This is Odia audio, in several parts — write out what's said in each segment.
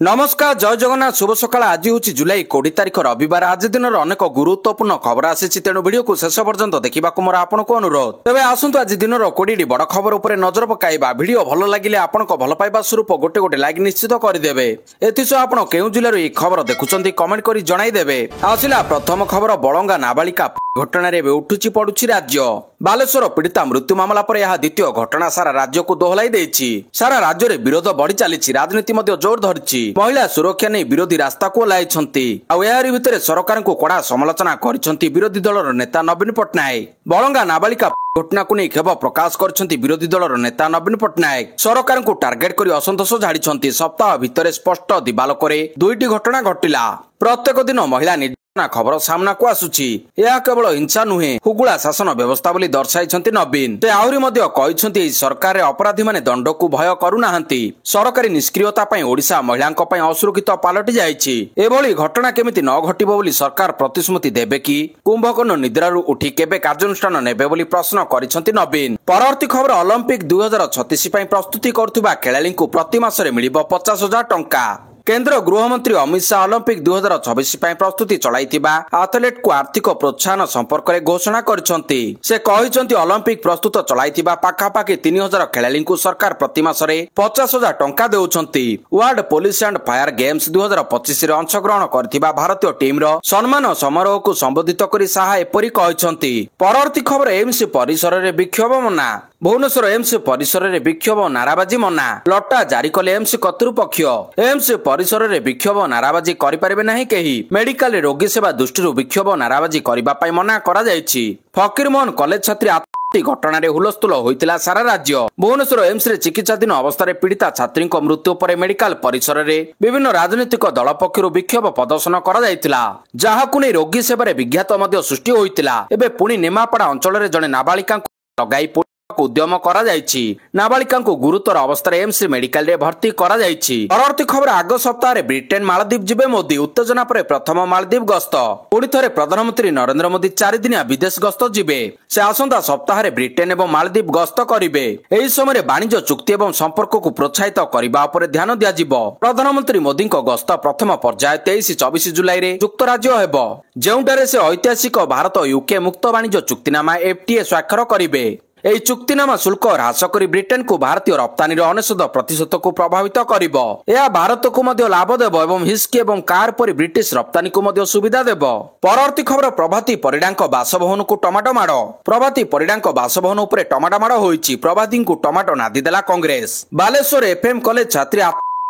नमस्कार जय जगन्नाथ शुभ सकाळ आज हूँ जुलाई 20 तारिख रविवार आज दिन अनेक गुरुत्वपूर्ण खबर आसी तेणु वीडियो को शेष पर्यंत देखा मोर आपन को अनुरोध तेज आसतु आज दिन 20 बड़ खबर उपर नजर पकाइबा वीडियो भल लगे आपन भल पाइबा स्वरूप गोटे गोटे लाइक निश्चित करदे एसह आप केउ जिलूर यह खबर देखुं कमेंट कर जनईदेवे आसला प्रथम खबर बलंगा नाबालिका घटना उठुची पड़ुची राज्य बालेश्वर पीड़िता मृत्यु मामला पर यह द्वितीय घटना सारा राज्य को दोहलाई देछि सारा राज्य में विरोध बढ़ी चली राजनीति जोर धरिछि महिला सुरक्षा नहीं विरोधी रास्ता को ओह्लाइछन्ति आउरी भितर सरकार को कड़ा समालोचना करिसन्ति विरोधी दलर नेता नवीन पट्टनायक बलंगा नाबालिका घटना को नहीं खेद प्रकाश करछन्ति विरोधी दलर नेता नवीन पट्टनायक सरकार को टार्गेट कर असंतोष झाड़ी सप्ताह भितर स्पष्ट दिबालोकरे दुईटी घटना घटिला प्रत्येक दिन महिला खबर सामना को आसुची यह केवल हिंसा नुहे हुगुला शासन व्यवस्था बोली दर्शाई नवीन से आहरी कहते सरकार अपराधी माने दंड को भय करूनाहांती सरकारी निष्क्रियता ओडिशा महिला असुरक्षित पलटि जाइछि एभली घटना केमिति न घटिबो बोली सरकार प्रतिश्रुति देबे कि कुंभकर्ण निद्रारू उठी केबे कार्यानुष्ठान नेबे बोली प्रश्न करिसंति नवीन परवर्ती खबर ओलंपिक 2036 पई प्रस्तुति करथुबा खेलाड़ी को प्रति मासरे मिलिबो 50,000 टंका केंद्र गृहमंत्री अमित शाह ओलंपिक 2026 प्रस्तुति चलाइथिबा एथलीट को आर्थिक प्रोत्साहन संपर्क में घोषणा करछन्ति से कहिसंति ओलंपिक प्रस्तुत चलाइथिबा पाखापाखि 3,000 खेलाड़ी को सरकार प्रति मासरे 50,000 टंका देउछन्ति World Police and Fire Games 2025 रे अंशग्रहण करथिबा भारतीय टीम रो सम्मान समारोह को संबोधित करी शाह एपरि कहिसंति परवर्ती खबर एम्स परिसर रे विक्षोभ मना भुवनेश्वर एम्स परिसर रे विक्षोभ नाराबाजी मना लटा जारी कले एम्स कर्तृपक्ष एम्स परिसर रे विक्षोभ नाराबाजी करिपारिबे नाही केही मेडिकल रोगी सेवा दृष्टि विक्षोभ नाराबाजी करिबा पई मना करा जायछि फकीरमोहन कॉलेज छात्री घटना हुलस्थुल होता सारा राज्य भुवनेश्वर एम्स रे चिकित्साधीन अवस्था पीड़िता छात्री मृत्यु पर मेडिकल परिसर रे विभिन्न राजनीतिक दल पक्षर विक्षोभ प्रदर्शन करा रोगी सेवार विघात सृष्टि होता एबे पुणी निमापड़ा अंचल रे जड़े नाबालिका लगाई उद्यम करा जायछि नाबालिका को गुरुतर अवस्था एम्स मेडिकल रे भर्ती करा जायछि परवर्ती खबर आग सप्ताह रे ब्रिटेन मालदीप जिबे मोदी उत्तेजना पर प्रथम मालदीप गस्त पुणी थरे प्रधानमंत्री नरेंद्र मोदी 4 दिनिया विदेश गस्त जिबे से आसंता सप्ताह रे ब्रिटेन एवं मालदीप गस्त करिवे एही समय वाणिज्य चुक्ति एवं संपर्क को प्रोत्साहित करबा उपर ध्यान दिया जिवो प्रधानमंत्री मोदी को गस्त प्रथम पर्याय 23-24 जुलाई रे युक्तराज्य हेबो जेउटारे से ऐतिहासिक भारत यूके मुक्त वाणिज्य चुक्तिनामा FTA स्वाक्षर करिवे एही चुक्तिनामा शुल्क ह्रास करी ब्रिटेन को भारतीय रप्तानी 99% को प्रभावित करिबो यह भारत को मध्य लाभ देबो एवं हिस्की एवं कार पर ब्रिटिश रप्तानी को मध्य सुविधा देबो परवर्ती खबर प्रभाती परिडांक बासभवन को टमाटो माड़ो प्रभाती परिडांक बासभवन उपरे टमाटो माड़ो होईछि प्रभाती को टमाटो नादी देला कांग्रेस बालेश्वर FM कॉलेज छात्री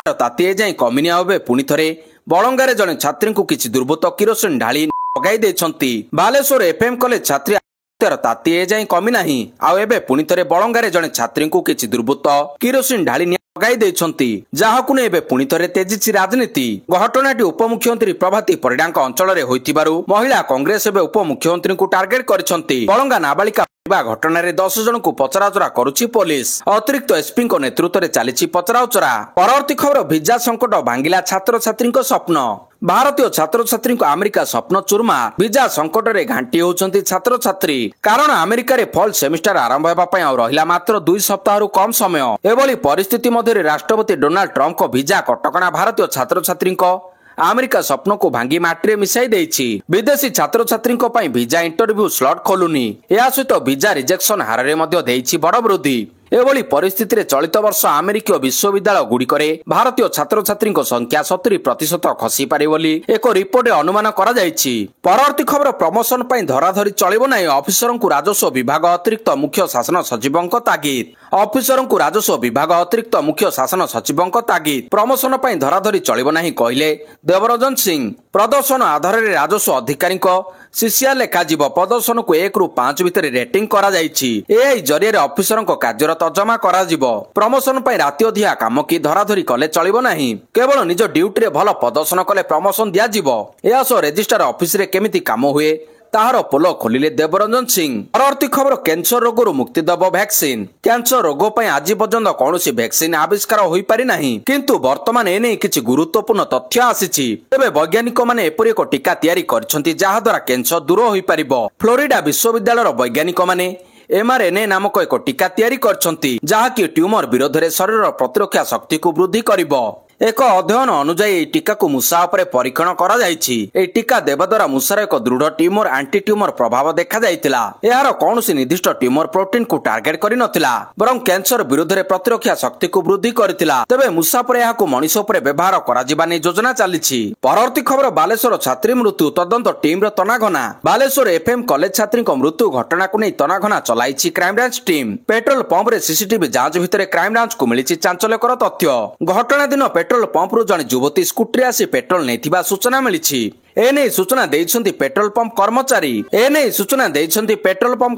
ताती जाई कमिनिया होबे पुणी थरे बलंगारे जने छात्री को किछि दुर्बृत्त किरोसिन ढाली लगाई देछन्ति बालेश्वर FM कॉलेज छात्री ताती जाई कमी नाही आउ एबे पुणी थरे बलंगारे जने छात्री को किछि दुर्बृत्त किरोसिन ढाली लगाई देछन्ति जाहाकु ने एबे पुणी थरे तेजिछि राजनीति घटनाटी उपमुख्यमंत्री प्रभाती परिडांक अंचल रे होइतिबारु महिला कांग्रेस एबे उपमुख्यमंत्री को टार्गेट करिसन्ति बलंगा नाबालिका घटना 10 जन को पचराउचरा करुछि पुलिस अतिरिक्त एसपी को नेतृत्व में चली पचराउचरा परवर्ती खबर वीजा संकट भांगिला छात्र छात्री स्वप्न भारतीय छात्र छात्री को अमेरिका स्वप्न चूरमा वीजा संकट रे घांटी होउछन्ति छात्र छात्री कारण अमेरिका रे फॉल सेमिस्टर आरंभ हेबा पई रहिला मात्र 2 सप्ताह रु कम समय एभली परिस्थिति मध्य राष्ट्रपति डोनाल्ड ट्रम्प को वीजा कटकणा भारतीय छात्र छात्री अमेरिका स्वप्न को भांगी माटी मिसाई देछि विदेशी छात्र छात्री वीजा इंटरव्यू स्लॉट खोलुनी या सहित वीजा रिजेक्शन हार रे मध्य देछि बड़ वृद्धि एभली परिस्थिति चलित वर्ष अमेरिकीय विश्वविद्यालय गुड़िकरे भारतीय छात्र छात्री संख्या 70% खसी पारे बोली एक रिपोर्ट अनुमान करा जायछि परवर्ती खबर प्रमोशन पई धराधरी चलिबो नै ऑफिसर को राजस्व विभाग अतिरिक्त मुख्य शासन सचिव तागिद ऑफिसर को राजस्व विभाग अतिरिक्त मुख्य शासन सचिव तागिद प्रमोशन पई धराधरी चलिबो नै कहिले देवरंजन सिंह प्रदर्शन आधार रे राजस्व अधिकारी शिष्या लेखा जीव प्रदर्शन को 1 रु 5 भितर रेटिंग करा जायछि एआई जरिए ऑफिसर कार्यरत जमा करा जीव प्रमोशन पई राति अधिया काम की धराधरी कले चलिबो नाही केवल निज ड्यूटी रे भल प्रदर्शन कले प्रमोशन दिया जीव एया सो रजिस्ट्रार ऑफिस रे केमिति काम हुए ताहार पोल खोलिले देवरंजन सिंह परवर्ती खबर कैंसर रोग मुक्ति दब वैक्सीन कैंसर रोग पई आज पर्यंत कौनसी वैक्सीन आविष्कार होई पारि नाही किंतु वर्तमान एने किछि गुरुत्वपूर्ण तथ्य आसीछि तबे वैज्ञानिक माने एपरि एक टीका तयारी करछन्ति जाहा द्वारा कैंसर दूर होई परिबो फ्लोरिडा विश्वविद्यालयर वैज्ञानिक माने mRNA नामक एक टीका तैयारी करछन्ति जहाकी ट्यूमर विरोध रे शरीर प्रतिरक्षा शक्ति को वृद्धि करिबो ଏକ ଅଧ୍ୟୟନ ଅନୁଯାୟୀ ଏହି ଟିକାକୁ ମୂଷା ଉପରେ ପରୀକ୍ଷଣ କରାଯାଇଛି। ଏହି ଟିକା ଦେବା ଦ୍ୱାରା ମୂଷାର ଏକ ଦୃଢ଼ ଟ୍ୟୁମର ଆଣ୍ଟି ଟ୍ୟୁମର ପ୍ରଭାବ ଦେଖାଯାଇଥିଲା। ଏହାର କୌଣସି ନିର୍ଦ୍ଦିଷ୍ଟ ଟ୍ୟୁମର ପ୍ରୋଟିନକୁ ଟାର୍ଗେଟ କରିନଥିଲା, ବରଂ କ୍ୟାନ୍ସର ବିରୁଦ୍ଧରେ ପ୍ରତିରକ୍ଷା ଶକ୍ତିକୁ ବୃଦ୍ଧି କରିଥିଲା। ତେବେ ମୂଷା ପରେ ଏହାକୁ ମଣିଷ ଉପରେ ବ୍ୟବହାର କରାଯିବା ନେଇ ଯୋଜନା ଚାଲିଛି। ପରବର୍ତ୍ତୀ ଖବର, ବାଲେଶ୍ୱର ଛାତ୍ରୀ ମୃତ୍ୟୁ ତଦନ୍ତ ଟିମ୍ର ତନାଘନା। ବାଲେଶ୍ୱର ଏଫ୍ଏମ୍ କଲେଜ ଛାତ୍ରୀଙ୍କ ମୃତ୍ୟୁ ଘଟଣାକୁ ନେଇ ତନାଘନା ଚଳାଇଛି କ୍ରାଇମବ୍ରାଞ୍ଚ ଟିମ୍। ପେଟ୍ରୋଲ ପମ୍ପରେ ସିସିଟିଭି ଯାଞ୍ଚ ଭିତରେ କ୍ରାଇମବ୍ରାଞ୍ଚକୁ ମିଳିଛି ଚାଞ୍ଚଲ୍ୟକର ତଥ୍ୟ। ଘଟଣା ଦିନ ପେଟ୍ରୋଲ ପମ୍ପରୁ ଜଣେ ଯୁବତୀ ସ୍କୁଟିରେ ଆସି ପେଟ୍ରୋଲ ନେଇଥିବା ସୂଚନା ମିଳିଛି। ଏନେଇ ସୂଚନା ଦେଇଛନ୍ତି ପେଟ୍ରୋଲ ପମ୍ପ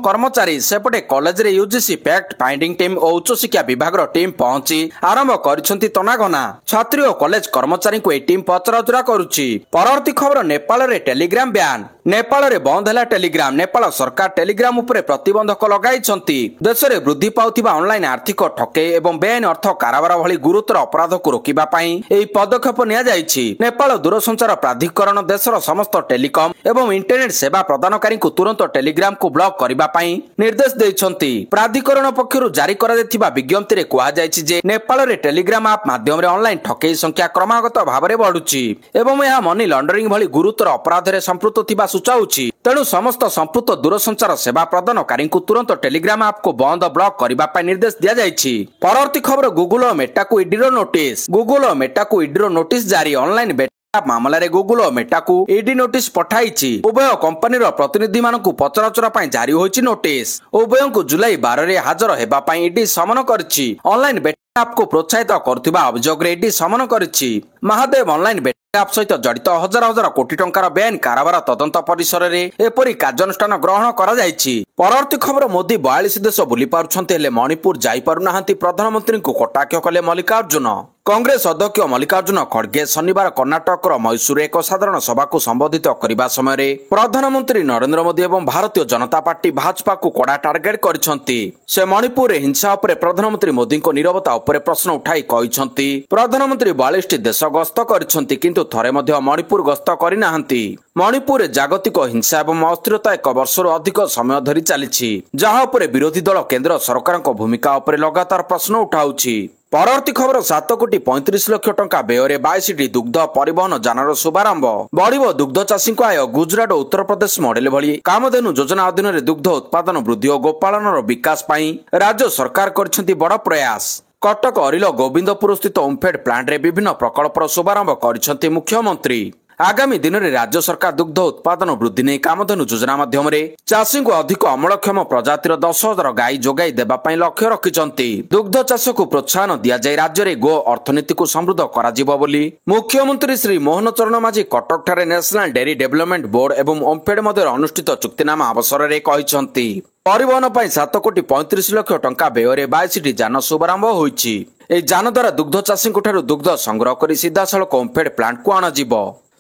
କର୍ମଚାରୀ। ସେପଟେ କଲେଜରେ ୟୁଜିସି ଫ୍ୟାକ୍ଟ ଫାଇଣ୍ଡିଂ ଟିମ୍ ଓ ଉଚ୍ଚଶିକ୍ଷା ବିଭାଗର ଟିମ୍ ପହଞ୍ଚି ଆରମ୍ଭ କରିଛନ୍ତି ତନାଘନା। ଛାତ୍ରୀ ଓ କଲେଜ କର୍ମଚାରୀଙ୍କୁ ଏହି ଟିମ୍ ପଚରାଉଚରା କରୁଛି। ପରବର୍ତ୍ତୀ ଖବର, ନେପାଳରେ ଟେଲିଗ୍ରାମ ବ୍ୟାନ୍। ନେପାଳରେ ବନ୍ଦ ହେଲା ଟେଲିଗ୍ରାମ। ନେପାଳ ସରକାର ଟେଲିଗ୍ରାମ ଉପରେ ପ୍ରତିବନ୍ଧକ ଲଗାଇଛନ୍ତି। ଦେଶରେ ବୃଦ୍ଧି ପାଉଥିବା ଅନଲାଇନ ଆର୍ଥିକ ଠକେଇ ଏବଂ ବେଆଇନ ଅର୍ଥ କାରବାର ଭଳି ଗୁରୁତର ଅପରାଧକୁ ରୋକିବା ପାଇଁ ଏହି ପଦକ୍ଷେପ ନିଆଯାଇଛି। ନେପାଳ ଦୂରସଞ୍ଚାର ପ୍ରାଧିକରଣ ଦେଶର ସମସ୍ତ ଟେଲିକମ ଏବଂ ଇଣ୍ଟରନେଟ ସେବା ପ୍ରଦାନକାରୀଙ୍କୁ ତୁରନ୍ତ ଟେଲିଗ୍ରାମକୁ ବ୍ଲକ କରିବା ପାଇଁ ନିର୍ଦ୍ଦେଶ ଦେଇଛନ୍ତି। ପ୍ରାଧିକରଣ ପକ୍ଷରୁ ଜାରି କରାଯାଇଥିବା ବିଜ୍ଞପ୍ତିରେ କୁହାଯାଇଛି ଯେ ନେପାଳରେ ଟେଲିଗ୍ରାମ ଆପ୍ ମାଧ୍ୟମରେ ଅନଲାଇନ ଠକେଇ ସଂଖ୍ୟା କ୍ରମାଗତ ଭାବରେ ବଢୁଛି ଏବଂ ଏହା ମନି ଲଣ୍ଡରିଂ ଭଳି ଗୁରୁତର ଅପରାଧରେ ସମ୍ପୃକ୍ତ ଥିବା ସୂଚାଉଛି। ତେଣୁ ସମସ୍ତ ସମ୍ପୃକ୍ତ ଦୂରସଞ୍ଚାର ସେବା ପ୍ରଦାନକାରୀଙ୍କୁ ତୁରନ୍ତ ଟେଲିଗ୍ରାମ ଆପକୁ ବନ୍ଦ ବ୍ଲକ କରିବା ପାଇଁ ନିର୍ଦ୍ଦେଶ ଦିଆଯାଇଛି। ପରବର୍ତ୍ତୀ ଖବର, ଗୁଗୁଲ ଓ ମେଟାକୁ ଇଡିର ନୋଟିସ ଜାରି। ଅନଲାଇନ ମାମଲାରେ ଗୁଗୁଲ ଓ ମେଟାକୁ ଇଡି ନୋଟିସ ପଠାଇଛି। ଉଭୟ କମ୍ପାନୀର ପ୍ରତିନିଧିମାନଙ୍କୁ ପଚରାଉଚରା ପାଇଁ ଜାରି ହୋଇଛି ନୋଟିସ। ଉଭୟଙ୍କୁ ଜୁଲାଇ 12ରେ ହାଜର ହେବା ପାଇଁ ଇଡି ସମନ କରିଛି। ଅନଲାଇନ ବେଟିଂ ଆପକୁ ପ୍ରୋତ୍ସାହିତ କରୁଥିବା ଅଭିଯୋଗରେ ଇଡି ସମନ କରିଛି। ମହାଦେବ ଅନଲାଇନ ବେଟିଂ ଆପ୍ ସହିତ ଜଡିତ ହଜାର ହଜାର କୋଟି ଟଙ୍କାର ବେଆଇନ କାରବାର ତଦନ୍ତ ପରିସରରେ ଏପରି କାର୍ଯ୍ୟାନୁଷ୍ଠାନ ଗ୍ରହଣ କରାଯାଇଛି। ପରବର୍ତ୍ତୀ ଖବର, ମୋଦି 42 ଦେଶ ବୁଲି ପାରୁଛନ୍ତି ହେଲେ ମଣିପୁର ଯାଇପାରୁନାହାନ୍ତି। ପ୍ରଧାନମନ୍ତ୍ରୀଙ୍କୁ କଟାକ୍ଷ କଲେ ମଲ୍ଲିକାର୍ଜୁନ। କଂଗ୍ରେସ ଅଧ୍ୟକ୍ଷ ମଲ୍ଲିକାର୍ଜୁନ ଖଡଗେ ଶନିବାର କର୍ଣ୍ଣାଟକର ମୈସୁରରେ ଏକ ସାଧାରଣ ସଭାକୁ ସମ୍ବୋଧିତ କରିବା ସମୟରେ ପ୍ରଧାନମନ୍ତ୍ରୀ ନରେନ୍ଦ୍ର ମୋଦି ଏବଂ ଭାରତୀୟ ଜନତା ପାର୍ଟି ଭାଜପାକୁ କଡା ଟାର୍ଗେଟ କରିଛନ୍ତି। ସେ ମଣିପୁରରେ ହିଂସା ଉପରେ ପ୍ରଧାନମନ୍ତ୍ରୀ ମୋଦିଙ୍କ ନିରବତା ଉପରେ ପ୍ରଶ୍ନ ଉଠାଇ କହିଛନ୍ତି, ପ୍ରଧାନମନ୍ତ୍ରୀ 42ଟି ଦେଶ ଗସ୍ତ କରିଛନ୍ତି କିନ୍ତୁ ଥରେ ମଧ୍ୟ ମଣିପୁର ଗସ୍ତ କରିନାହାନ୍ତି। ମଣିପୁରରେ ଜାଗତିକ ହିଂସା ଏବଂ ଅସ୍ଥିରତା 1 ବର୍ଷରୁ ଅଧିକ ସମୟ ଧରି ଚାଲିଛି, ଯାହା ଉପରେ ବିରୋଧୀ ଦଳ କେନ୍ଦ୍ର ସରକାରଙ୍କ ଭୂମିକା ଉପରେ ଲଗାତାର ପ୍ରଶ୍ନ ଉଠାଉଛି। ପରବର୍ତ୍ତୀ ଖବର, 7,35,00,000 ଟଙ୍କା ବ୍ୟୟରେ 22ଟି ଦୁଗ୍ଧ ପରିବହନ ଯାନର ଶୁଭାରମ୍ଭ। ବଢିବ ଦୁଗ୍ଧ ଚାଷୀଙ୍କ ଆୟ। ଗୁଜରାଟ ଓ ଉତ୍ତରପ୍ରଦେଶ ମଡେଲ ଭଳି କାମଧେନୁ ଯୋଜନା ଅଧୀନରେ ଦୁଗ୍ଧ ଉତ୍ପାଦନ ବୃଦ୍ଧି ଓ ଗୋପାଳନର ବିକାଶ ପାଇଁ ରାଜ୍ୟ ସରକାର କରିଛନ୍ତି ବଡ଼ ପ୍ରୟାସ। କଟକ ଅରିଲ ଗୋବିନ୍ଦପୁର ସ୍ଥିତ ଓମ୍ଫେଡ ପ୍ଲାଣ୍ଟରେ ବିଭିନ୍ନ ପ୍ରକଳ୍ପର ଶୁଭାରମ୍ଭ କରିଛନ୍ତି ମୁଖ୍ୟମନ୍ତ୍ରୀ। ଆଗାମୀ ଦିନରେ ରାଜ୍ୟ ସରକାର ଦୁଗ୍ଧ ଉତ୍ପାଦନ ବୃଦ୍ଧି ନେଇ କାମଧେନୁ ଯୋଜନା ମାଧ୍ୟମରେ ଚାଷୀଙ୍କୁ ଅଧିକ ଅମଳକ୍ଷମ ପ୍ରଜାତିର 10,000 ଗାଈ ଯୋଗାଇ ଦେବା ପାଇଁ ଲକ୍ଷ୍ୟ ରଖିଛନ୍ତି। ଦୁଗ୍ଧ ଚାଷକୁ ପ୍ରୋତ୍ସାହନ ଦିଆଯାଇ ରାଜ୍ୟରେ ଗୋ ଅର୍ଥନୀତିକୁ ସମୃଦ୍ଧ କରାଯିବ ବୋଲି ମୁଖ୍ୟମନ୍ତ୍ରୀ ଶ୍ରୀ ମୋହନ ଚରଣ ମାଝୀ କଟକଠାରେ ନ୍ୟାସନାଲ ଡେରି ଡେଭଲପମେଣ୍ଟ ବୋର୍ଡ ଏବଂ ଓମ୍ଫେଡ ମଧ୍ୟରେ ଅନୁଷ୍ଠିତ ଚୁକ୍ତିନାମା ଅବସରରେ କହିଛନ୍ତି। ପରିବହନ ପାଇଁ 7,35,00,000 ଟଙ୍କା ବ୍ୟୟରେ 22ଟି ଯାନ ଶୁଭାରମ୍ଭ ହୋଇଛି। ଏହି ଯାନ ଦ୍ୱାରା ଦୁଗ୍ଧ ଚାଷୀଙ୍କ ଠାରୁ ଦୁଗ୍ଧ ସଂଗ୍ରହ କରି ସିଧାସଳଖ ଓମ୍ଫେଡ ପ୍ଲାଣ୍ଟକୁ ଅଣାଯିବ।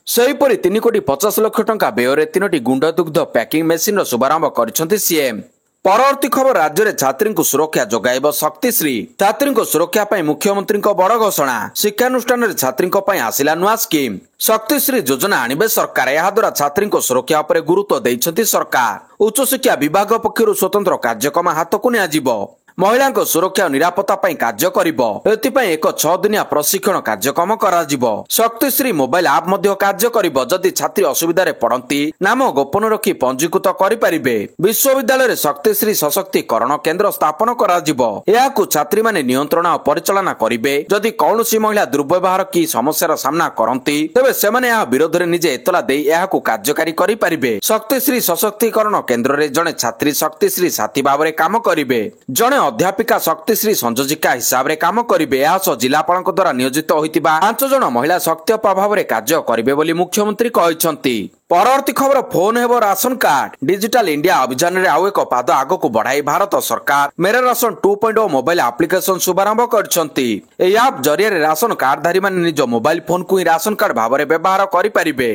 ସେହିପରି 3,50,00,000 ଟଙ୍କା ବ୍ୟୟରେ 3ଟି ଗୁଣ୍ଡ ଦୁଗ୍ଧ ପ୍ୟାକିଂ ମେସିନର ଶୁଭାରମ୍ଭ କରିଛନ୍ତି ସିଏମ୍। ପରବର୍ତ୍ତୀ ଖବର, ରାଜ୍ୟରେ ଛାତ୍ରୀଙ୍କୁ ସୁରକ୍ଷା ଯୋଗାଇବ ଶକ୍ତିଶ୍ରୀ। ଛାତ୍ରୀଙ୍କ ସୁରକ୍ଷା ପାଇଁ ମୁଖ୍ୟମନ୍ତ୍ରୀଙ୍କ ବଡ଼ ଘୋଷଣା। ଶିକ୍ଷାନୁଷ୍ଠାନରେ ଛାତ୍ରୀଙ୍କ ପାଇଁ ଆସିଲା ନୂଆ ସ୍କିମ୍। ଶକ୍ତିଶ୍ରୀ ଯୋଜନା ଆଣିବେ ସରକାର। ଏହାଦ୍ୱାରା ଛାତ୍ରୀଙ୍କ ସୁରକ୍ଷା ଉପରେ ଗୁରୁତ୍ୱ ଦେଇଛନ୍ତି ସରକାର। ଉଚ୍ଚଶିକ୍ଷା ବିଭାଗ ପକ୍ଷରୁ ସ୍ୱତନ୍ତ୍ର କାର୍ଯ୍ୟକ୍ରମ ହାତକୁ ନିଆଯିବ। ମହିଳାଙ୍କ ସୁରକ୍ଷା ଓ ନିରାପତ୍ତା ପାଇଁ କାର୍ଯ୍ୟ କରିବ। ଏଥିପାଇଁ ଏକ 6 ଦିନିଆ ପ୍ରଶିକ୍ଷଣ କାର୍ଯ୍ୟକ୍ରମ କରାଯିବ। ଶକ୍ତିଶ୍ରୀ ମୋବାଇଲ ଆପ୍ ମଧ୍ୟ କାର୍ଯ୍ୟ କରିବ। ଯଦି ଛାତ୍ରୀ ଅସୁବିଧାରେ ପଡନ୍ତି ନାମ ଗୋପନ ରଖି ପଞ୍ଜୀକୃତ କରିପାରିବେ। ବିଶ୍ୱବିଦ୍ୟାଳୟରେ ଶକ୍ତିଶ୍ରୀ ସଶକ୍ତିକରଣ କେନ୍ଦ୍ର ସ୍ଥାପନ କରାଯିବ। ଏହାକୁ ଛାତ୍ରୀମାନେ ନିୟନ୍ତ୍ରଣ ଓ ପରିଚାଳନା କରିବେ। ଯଦି କୌଣସି ମହିଳା ଦୁର୍ବ୍ୟବହାର କି ସମସ୍ୟାର ସାମ୍ନା କରନ୍ତି ତେବେ ସେମାନେ ଏହା ବିରୋଧରେ ନିଜେ ଏତଲା ଦେଇ ଏହାକୁ କାର୍ଯ୍ୟକାରୀ କରିପାରିବେ। ଶକ୍ତିଶ୍ରୀ ସଶକ୍ତିକରଣ କେନ୍ଦ୍ରରେ ଜଣେ ଛାତ୍ରୀ ଶକ୍ତିଶ୍ରୀ ସାଥୀ ଭାବରେ କାମ କରିବେ। ଜଣେ ଅଧ୍ୟାପିକା ଶକ୍ତିଶ୍ରୀ ସଂଯୋଜିକା ହିସାବରେ କାମ କରିବେ। ଏହା ସହ ଜିଲ୍ଲାପାଳଙ୍କ ଦ୍ୱାରା ନିୟୋଜିତ ହୋଇଥିବା 5 ଜଣ ମହିଳା ସକ୍ରିୟ ଭାବରେ କାର୍ଯ୍ୟ କରିବେ ବୋଲି ମୁଖ୍ୟମନ୍ତ୍ରୀ କହିଛନ୍ତି। ପରବର୍ତ୍ତୀ ଖବର, ଫୋନ ହେବ ରାସନ କାର୍ଡ। ଡିଜିଟାଲ ଇଣ୍ଡିଆ ଅଭିଯାନରେ ଆଉ ଏକ ପାଦ ଆଗକୁ ବଢାଇ ଭାରତ ସରକାର ମେରା ରାସନ 2.0 ମୋବାଇଲ ଆପ୍ଲିକେସନ ଶୁଭାରମ୍ଭ କରିଛନ୍ତି। ଏହି ଆପ୍ ଜରିଆରେ ରାସନ କାର୍ଡଧାରୀମାନେ ନିଜ ମୋବାଇଲ ଫୋନକୁ ହିଁ ରାସନ କାର୍ଡ ଭାବରେ ବ୍ୟବହାର କରିପାରିବେ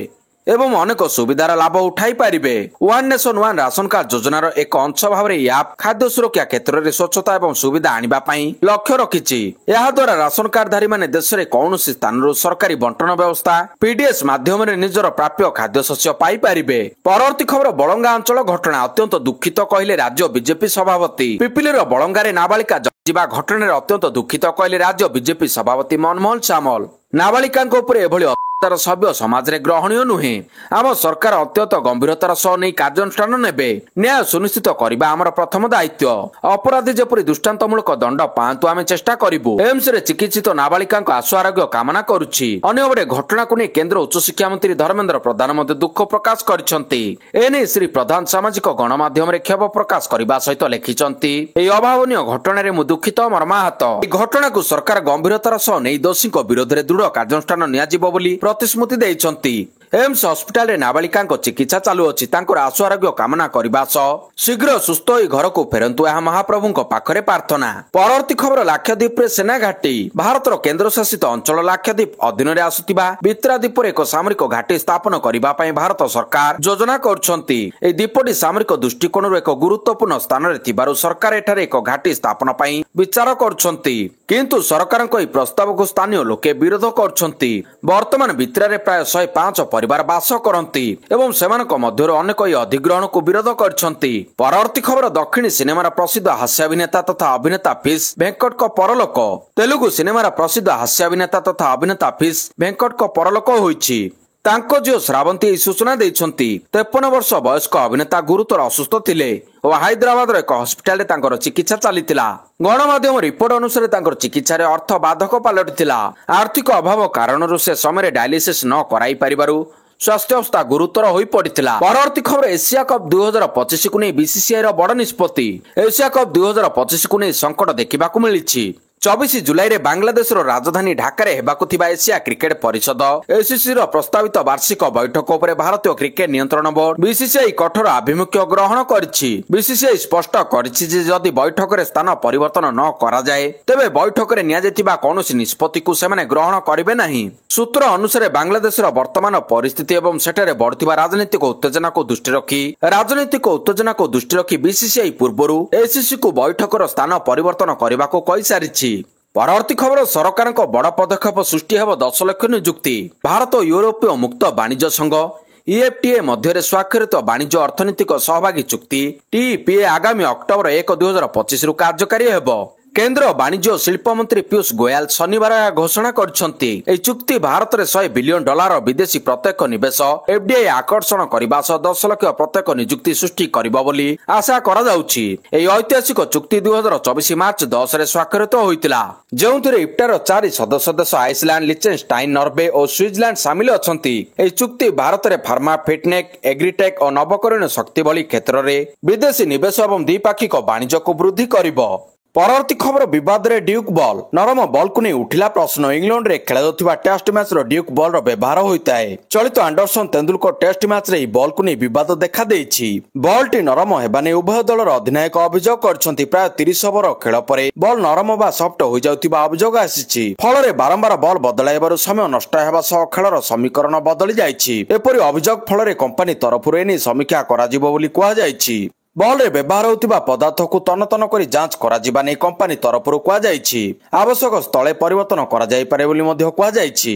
ଏବଂ ଅନେକ ସୁବିଧାର ଲାଭ ଉଠାଇ ପାରିବେ। One nation one ration card ଯୋଜନାର ଏକ ଅଂଶ ଭାବରେ ଏହି ଆପ୍ ଖାଦ୍ୟ ସୁରକ୍ଷା କ୍ଷେତ୍ରରେ ସ୍ୱଚ୍ଛତା ଏବଂ ସୁବିଧା ଆଣିବା ପାଇଁ ଲକ୍ଷ୍ୟ ରଖିଛି। ଏହାଦ୍ୱାରା ରାସନ କାର୍ଡଧାରୀମାନେ ଦେଶରେ କୌଣସି ସ୍ଥାନରୁ ସରକାରୀ ବଣ୍ଟନ ବ୍ୟବସ୍ଥା PDS ମାଧ୍ୟମରେ ନିଜର ପ୍ରାପ୍ୟ ଖାଦ୍ୟଶସ୍ୟ ପାଇପାରିବେ। ପରବର୍ତ୍ତୀ ଖବର, ବଳଙ୍ଗା ଅଞ୍ଚଳ ଘଟଣା ଅତ୍ୟନ୍ତ ଦୁଃଖିତ କହିଲେ ରାଜ୍ୟ ବିଜେପି ସଭାପତି। ପିପିଲିର ବଳଙ୍ଗାରେ ନାବାଳିକା ଯିବା ଘଟଣାରେ ଅତ୍ୟନ୍ତ ଦୁଃଖିତ କହିଲେ ରାଜ୍ୟ ବିଜେପି ସଭାପତି ମନମୋହନ ସାମଲ। ନାବାଳିକାଙ୍କ ଉପରେ ଏଭଳି ଅତ୍ୟାଚାର ସଭ୍ୟ ସମାଜରେ ଗ୍ରହଣୀୟ ନୁହେଁ। ଆମ ସରକାର ଅତ୍ୟନ୍ତ ଗମ୍ଭୀରତାର ସହ ନେଇ କାର୍ଯ୍ୟାନୁଷ୍ଠାନ ନେବେ। ନ୍ୟାୟ ସୁନିଶ୍ଚିତ କରିବା ଆମର ପ୍ରଥମ ଦାୟିତ୍ୱ। ଅପରାଧୀ ଯେପରି ଦୃଷ୍ଟାନ୍ତମୂଳକ ଦଣ୍ଡ ପାଆନ୍ତୁ ଆମେ ଚେଷ୍ଟା କରିବୁ। ଏମ୍ସରେ ଚିକିତ୍ସିତ ନାବାଳିକାଙ୍କ ଆଶୁ ଆରୋଗ୍ୟ କାମନା କରୁଛି। ଅନ୍ୟପଟେ ଘଟଣାକୁ ନେଇ କେନ୍ଦ୍ର ଉଚ୍ଚଶିକ୍ଷା ମନ୍ତ୍ରୀ ଧର୍ମେନ୍ଦ୍ର ପ୍ରଧାନ ମଧ୍ୟ ଦୁଃଖ ପ୍ରକାଶ କରିଛନ୍ତି। ଏନେଇ ଶ୍ରୀ ପ୍ରଧାନ ସାମାଜିକ ଗଣମାଧ୍ୟମରେ କ୍ଷୋଭ ପ୍ରକାଶ କରିବା ସହିତ ଲେଖିଛନ୍ତି, ଏହି ଅଭାବନୀୟ ଘଟଣାରେ ମୁଁ ଦୁଃଖିତ ମର୍ମାହତ। ଏହି ଘଟଣାକୁ ସରକାର ଗମ୍ଭୀରତାର ସହ ନେଇ ଦୋଷୀଙ୍କ ବିରୋଧରେ ଦୃଢ କାର୍ଯ୍ୟାନୁଷ୍ଠାନ ନିଆଯିବ ବୋଲି ପ୍ରତିଶ୍ରୁତି ଦେଇଛନ୍ତି। ଏମ୍ସ ହସ୍ପିଟାଲରେ ନାବାଳିକାଙ୍କ ଚିକିତ୍ସା ଚାଲୁଅଛି। ତାଙ୍କର ଆଶୁ ଆରୋଗ୍ୟ କାମନା କରିବା ସହ ଶୀଘ୍ର ସୁସ୍ଥ ହୋଇ ଘରକୁ ଫେରନ୍ତୁ, ଏହା ମହାପ୍ରଭୁଙ୍କ ପାଖରେ ପ୍ରାର୍ଥନା। ପରବର୍ତ୍ତୀ ଖବର, ଲାକ୍ଷାଦ୍ୱୀପରେ ସେନା ଘାଟି। ଭାରତର କେନ୍ଦ୍ରଶାସିତ ଅଞ୍ଚଳ ଲାକ୍ଷାଦ୍ୱୀପ ଅଧୀନରେ ଆସୁଥିବା ବିତ୍ରା ଦ୍ୱୀପରେ ଏକ ସାମରିକ ଘାଟି ସ୍ଥାପନ କରିବା ପାଇଁ ଭାରତ ସରକାର ଯୋଜନା କରୁଛନ୍ତି। ଏହି ଦ୍ୱୀପଟି ସାମରିକ ଦୃଷ୍ଟିକୋଣରୁ ଏକ ଗୁରୁତ୍ୱପୂର୍ଣ୍ଣ ସ୍ଥାନରେ ଥିବାରୁ ସରକାର ଏଠାରେ ଏକ ଘାଟି ସ୍ଥାପନ ପାଇଁ ବିଚାର କରୁଛନ୍ତି। କିନ୍ତୁ ସରକାରଙ୍କ ଏହି ପ୍ରସ୍ତାବକୁ ସ୍ଥାନୀୟ ଲୋକେ ବିରୋଧ କରୁଛନ୍ତି। ବର୍ତ୍ତମାନ ବିତ୍ରାରେ ପ୍ରାୟ 105 ପରିବାର ବାସ କରନ୍ତି ଏବଂ ସେମାନଙ୍କ ମଧ୍ୟରୁ ଅନେକ ଏହି ଅଧିଗ୍ରହଣକୁ ବିରୋଧ କରିଛନ୍ତି। ପରବର୍ତ୍ତୀ ଖବର, ଦକ୍ଷିଣୀ ସିନେମାର ପ୍ରସିଦ୍ଧ ହାସ୍ୟ ଅଭିନେତା ତଥା ଅଭିନେତା ଫିସ୍ ଭେଙ୍କଟଙ୍କ ପରଲୋକ। ତେଲୁଗୁ ସିନେମାର ପ୍ରସିଦ୍ଧ ହାସ୍ୟ ଅଭିନେତା ତଥା ଅଭିନେତା ଫିସ୍ ଭେଙ୍କଟଙ୍କ ପରଲୋକ ହୋଇଛି। ତାଙ୍କ ଝିଅ ଶ୍ରାବନ୍ତୀ ଏହି ସୂଚନା ଦେଇଛନ୍ତି। 53 ବର୍ଷ ବୟସ୍କ ଅଭିନେତା ଗୁରୁତର ଅସୁସ୍ଥ ଥିଲେ ଓ ହାଇଦ୍ରାବାଦର ଏକ ହସ୍ପିଟାଲରେ ତାଙ୍କର ଚିକିତ୍ସା ଚାଲିଥିଲା। ଗଣମାଧ୍ୟମ ରିପୋର୍ଟ ଅନୁସାରେ ତାଙ୍କର ଚିକିତ୍ସାରେ ଅର୍ଥ ବାଧକ ପାଲଟିଥିଲା। ଆର୍ଥିକ ଅଭାବ କାରଣରୁ ସେ ସମୟରେ ଡାୟାଲିସିସ୍ ନ କରାଇ ପାରିବାରୁ ସ୍ୱାସ୍ଥ୍ୟାବସ୍ଥା ଗୁରୁତର ହୋଇପଡିଥିଲା। ପରବର୍ତ୍ତୀ ଖବର, ଏସିଆ କପ୍ 2025କୁ ନେଇ ବିସିସିଆଇର ବଡ ନିଷ୍ପତ୍ତି। ଏସିଆ କପ୍ 2025କୁ ନେଇ ସଂକଟ ଦେଖିବାକୁ ମିଳିଛି। 24 ଜୁଲାଇରେ ବାଂଲାଦେଶର ରାଜଧାନୀ ଢାକାରେ ହେବାକୁ ଥିବା ଏସିଆ କ୍ରିକେଟ ପରିଷଦ ଏସିସିର ପ୍ରସ୍ତାବିତ ବାର୍ଷିକ ବୈଠକ ଉପରେ ଭାରତୀୟ କ୍ରିକେଟ ନିୟନ୍ତ୍ରଣ ବୋର୍ଡ ବିସିସିଆଇ କଠୋର ଆଭିମୁଖ୍ୟ ଗ୍ରହଣ କରିଛି। ବିସିସିଆଇ ସ୍ପଷ୍ଟ କରିଛି ଯେ ଯଦି ବୈଠକରେ ସ୍ଥାନ ପରିବର୍ତ୍ତନ ନ କରାଯାଏ ତେବେ ବୈଠକରେ ନିଆଯାଇଥିବା କୌଣସି ନିଷ୍ପତ୍ତିକୁ ସେମାନେ ଗ୍ରହଣ କରିବେ ନାହିଁ। ସୂତ୍ର ଅନୁସାରେ ବାଂଲାଦେଶର ବର୍ତ୍ତମାନ ପରିସ୍ଥିତି ଏବଂ ସେଠାରେ ବଢୁଥିବା ରାଜନୈତିକ ଉତ୍ତେଜନାକୁ ଦୃଷ୍ଟି ରଖି ବିସିସିଆଇ ପୂର୍ବରୁ ଏସିସିକୁ ବୈଠକର ସ୍ଥାନ ପରିବର୍ତ୍ତନ କରିବାକୁ କହିସାରିଛି। ପରବର୍ତ୍ତୀ ଖବର, ସରକାରଙ୍କ ବଡ ପଦକ୍ଷେପ, ସୃଷ୍ଟି ହେବ 10 ଲକ୍ଷ ନିଯୁକ୍ତି। ଭାରତ ଓ ୟୁରୋପୀୟ ମୁକ୍ତ ବାଣିଜ୍ୟ ସଂଘ EFTA ମଧ୍ୟରେ ସ୍ୱାକ୍ଷରିତ ବାଣିଜ୍ୟ ଅର୍ଥନୈତିକ ସହଭାଗୀ ଚୁକ୍ତି TEPA ଆଗାମୀ ଅକ୍ଟୋବର 1, 2025ରୁ କାର୍ଯ୍ୟକାରୀ ହେବ। କେନ୍ଦ୍ର ବାଣିଜ୍ୟ ଓ ଶିଳ୍ପ ମନ୍ତ୍ରୀ ପୀୟୁଷ ଗୋୟଲ ଶନିବାର ଏହା ଘୋଷଣା କରିଛନ୍ତି। ଏହି ଚୁକ୍ତି ଭାରତରେ $100 ବିଲିୟନ ବିଦେଶୀ ପ୍ରତ୍ୟକ୍ଷ ନିବେଶ FDI ଆକର୍ଷଣ କରିବା ସହ 10 ଲକ୍ଷ ପ୍ରତ୍ୟକ୍ଷ ନିଯୁକ୍ତି ସୃଷ୍ଟି କରିବ ବୋଲି ଆଶା କରାଯାଉଛି। ଏହି ଐତିହାସିକ ଚୁକ୍ତି 2024 ମାର୍ଚ୍ଚ 10ରେ ସ୍ୱାକ୍ଷରିତ ହୋଇଥିଲା, ଯେଉଁଥିରେ ଇଫ୍ଟାର 4 ସଦସ୍ୟ ଦେଶ ଆଇସଲ୍ୟାଣ୍ଡ, ଲିଚେନଷ୍ଟାଇନ, ନରୱେ ଓ ସୁଇଜରଲ୍ୟାଣ୍ଡ ସାମିଲ ଅଛନ୍ତି। ଏହି ଚୁକ୍ତି ଭାରତରେ ଫାର୍ମା, ଫିଟନେକ୍, ଏଗ୍ରିଟେକ୍ ଓ ନବକରଣୀୟ ଶକ୍ତି ଭଳି କ୍ଷେତ୍ରରେ ବିଦେଶୀ ନିବେଶ ଏବଂ ଦ୍ୱିପାକ୍ଷିକ ବାଣିଜ୍ୟକୁ ବୃଦ୍ଧି କରିବ। ପରବର୍ତ୍ତୀ ଖବର, ବିବାଦରେ ଡ୍ୟୁକ୍ ବଲ୍। ନରମ ବଲ୍କୁ ନେଇ ଉଠିଲା ପ୍ରଶ୍ନ। ଇଂଲଣ୍ଡରେ ଖେଳାଯାଉଥିବା ଟେଷ୍ଟ ମ୍ୟାଚର ଡ୍ୟୁକ୍ ବଲ୍ର ବ୍ୟବହାର ହୋଇଥାଏ। ଚଳିତ ଆଣ୍ଡରସନ ତେନ୍ଦୁଲକର ଟେଷ୍ଟ ମ୍ୟାଚରେ ଏହି ବଲ୍କୁ ନେଇ ବିବାଦ ଦେଖାଦେଇଛି। ବଲ୍ଟି ନରମ ହେବା ନେଇ ଉଭୟ ଦଳର ଅଧିନାୟକ ଅଭିଯୋଗ କରିଛନ୍ତି। ପ୍ରାୟ 30 ଓଭର ଖେଳ ପରେ ବଲ୍ ନରମ ବା ସଫ୍ଟ ହୋଇଯାଉଥିବା ଅଭିଯୋଗ ଆସିଛି। ଫଳରେ ବାରମ୍ବାର ବଲ୍ ବଦଳାଇବାରୁ ସମୟ ନଷ୍ଟ ହେବା ସହ ଖେଳର ସମୀକରଣ ବଦଳି ଯାଇଛି। ଏପରି ଅଭିଯୋଗ ଫଳରେ କମ୍ପାନୀ ତରଫରୁ ଏନେଇ ସମୀକ୍ଷା କରାଯିବ ବୋଲି କୁହାଯାଇଛି। ବଲ୍ରେ ବ୍ୟବହାର ହେଉଥିବା ପଦାର୍ଥକୁ ତନ୍ନ କରି ଯାଞ୍ଚ କରାଯିବା ନେଇ କମ୍ପାନୀ ତରଫରୁ କୁହାଯାଇଛି। ଆବଶ୍ୟକ ସ୍ଥଳେ ପରିବର୍ତ୍ତନ କରାଯାଇପାରେ ବୋଲି ମଧ୍ୟ କୁହାଯାଇଛି।